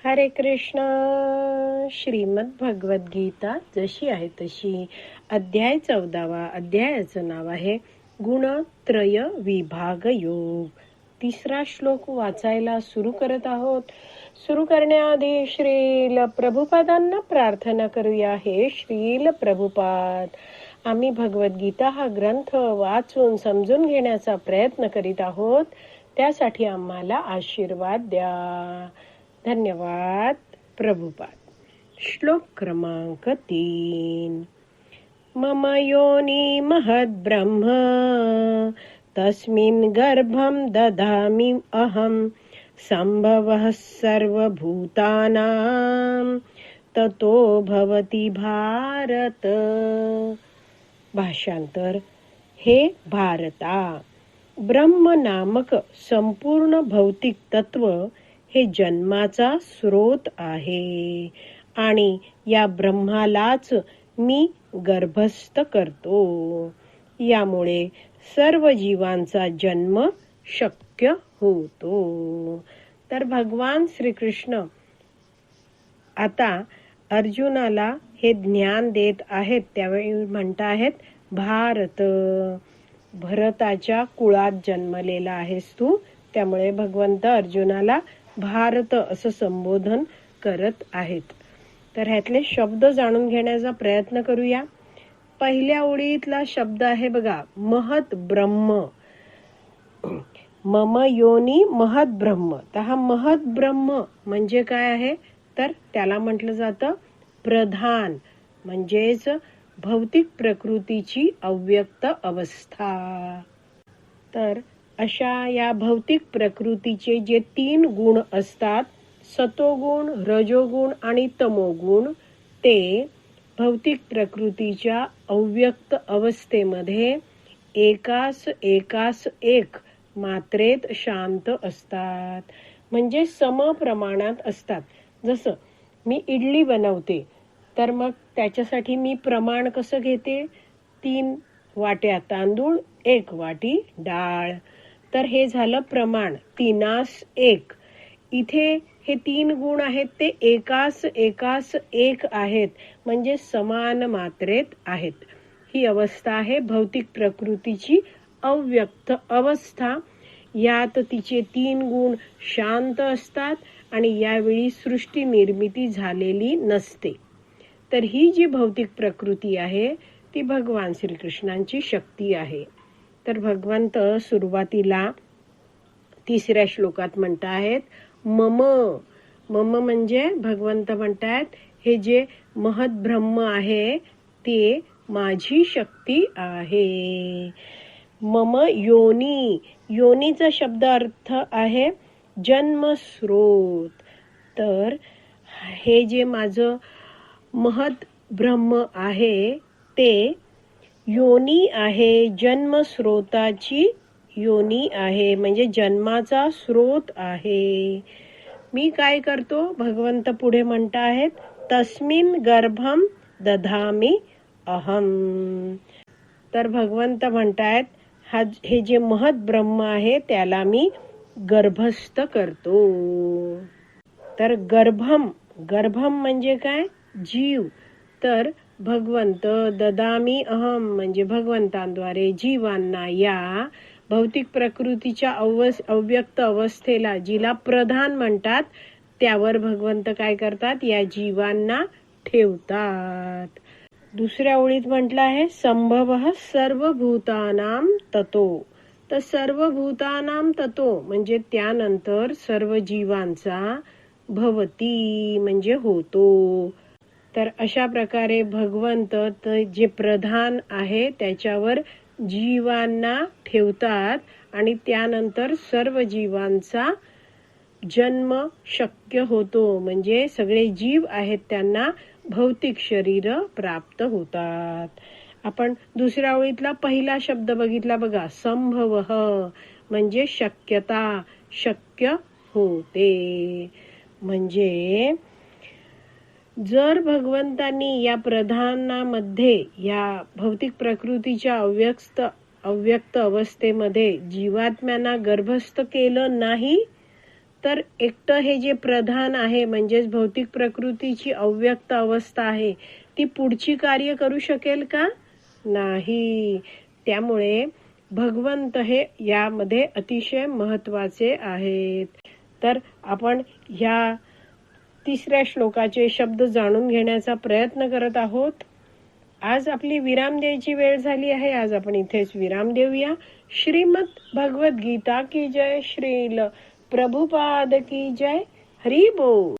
हरे कृष्ण. श्रीमद भगवद गीता जशी आहे तशी, अध्याय 14. अध्यायाचं नाव आहे गुणत्रय विभाग योग. 3रा श्लोक वाचायला सुरू करत आहोत. सुरू करण्याआधी श्रील प्रभुपादांना प्रार्थना करूया. हे श्रील प्रभुपाद, आम्ही भगवद्गीता हा ग्रंथ वाचून समजून घेण्याचा प्रयत्न करीत आहोत. त्यासाठी आम्हाला आशीर्वाद द्या. धन्यवाद प्रभुपाद. श्लोक क्रमांक 3. मम योनी महद ब्रह्म तस्मिन् गर्भं दधामि अहं संभवः सर्वभूतानां ततो भवति भारत. भाषांतर. हे भारता, ब्रह्म नामक संपूर्ण भौतिक तत्व हे जन्माचा स्रोत आहे आणि या ब्रह्मालाच मी गर्भस्थ करतो. यामुळे सर्व जीवांचा जन्म शक्य होतो. तर भगवान श्रीकृष्ण आता अर्जुनाला हे ज्ञान देत आहेत. त्यावेळी म्हणत आहेत, भारत, भरताच्या कुळात जन्मलेला आहेस तू. त्यामुळे भगवंत अर्जुनाला भारत असं संबोधन करत आहेत. तर ह्यातले शब्द जाणून घेण्याचा प्रयत्न करूया. पहिल्या ओळीतला शब्द आहे बघा, महत ब्रह्म. मम योनी महत ब्रह्म. तर हा महत ब्रह्म म्हणजे काय आहे, तर त्याला म्हटलं जातं प्रधान, म्हणजेच भौतिक प्रकृतीची अव्यक्त अवस्था. तर अशा या भौतिक प्रकृतीचे जे 3 गुण असतात, सतोगुण, रजोगुण आणि तमोगुण, ते भौतिक प्रकृतीच्या अव्यक्त अवस्थेमध्ये एकास एक मात्रेत शांत असतात, म्हणजे समप्रमाणात असतात. जसं मी इडली बनवते, तर मग त्याच्यासाठी मी प्रमाण कसं घेते, 3 वाट्या तांदूळ, 1 वाटी डाळ. तर हे झालं प्रमाण, 3:1. इथे हे 3 गुण आहेत ते एकास एक आहेत, म्हणजे समान मात्रेत आहेत. ही अवस्था आहे भौतिक प्रकृतीची अव्यक्त अवस्था. यात तिचे 3 गुण शांत असतात आणि यावेळी सृष्टी निर्मिती झालेली नसते. तर ही जी भौतिक प्रकृती आहे ती भगवान श्रीकृष्णांची शक्ती आहे. तर भगवंत सुरुवातीला 3ऱ्या श्लोकात म्हणत आहेत, मम. मम म्हणजे भगवंत म्हणतात, हे जे महत ब्रह्म आहे ते माझी शक्ती आहे. मम योनी. योनीचा शब्द अर्थ आहे जन्मस्रोत. तर हे जे माझं महत ब्रह्म आहे ते योनी आहे, जन्मस्रोताची योनी आहे, म्हणजे जन्माचा स्रोत आहे. मी काय करतो, भगवंत पुढे म्हणत आहेत, तस्मिन् गर्भं दधामि अहम. तर भगवंत म्हणतायत, हे जे महत ब्रह्म आहे त्याला मी गर्भस्थ करतो. तर गर्भम म्हणजे काय, जीव. तर भगवंत ददामी अहम म्हणजे भगवंतांद्वारे जीवांना या भौतिक प्रकृतीच्या अव्यक्त अवस्थेला, जिला प्रधान म्हणतात, त्यावर भगवंत काय करतात, या जीवांना ठेवतात. 2ऱ्या ओळीत म्हटलं आहे, संभवः सर्वभूतानां ततो. तर सर्वभूतानां ततो म्हणजे त्यानंतर सर्व जीवांचा भवती म्हणजे होतो. तर अशा प्रकारे भगवंत जे प्रधान आहे त्याच्यावर जीवांना ठेवतात आणि त्यानंतर सर्व जीवांचा जन्म शक्य होतो, म्हणजे सगळे जीव आहेत त्यांना भौतिक शरीर प्राप्त होतात. आपण 2ऱ्या ओळीतला पहिला शब्द बघितला बघा, संभवः म्हणजे शक्यता, शक्य होते. म्हणजे जर भगवंतांनी या प्रधानामध्ये, या भौतिक प्रकृतीच्या अव्यक्त अवस्थेमध्ये जीवात्म्यांना गर्भस्थ केलं नाही, तर एकटं हे जे प्रधान आहे म्हणजेच भौतिक प्रकृतीची अव्यक्त अवस्था आहे ती पुढची कार्य करू शकेल का? नाही. त्यामुळे भगवंत हे यामध्ये अतिशय महत्वाचे आहेत. तर आपण ह्या तिसऱ्या श्लोकाचे शब्द जाणून घेण्याचा प्रयत्न करत आहोत. आज आपली विराम द्यायची वेळ झाली आहे. आज आपण इथेच विराम देऊया. श्रीमद भगवत गीता की जय. श्रील प्रभुपाद की जय. हरी बोल.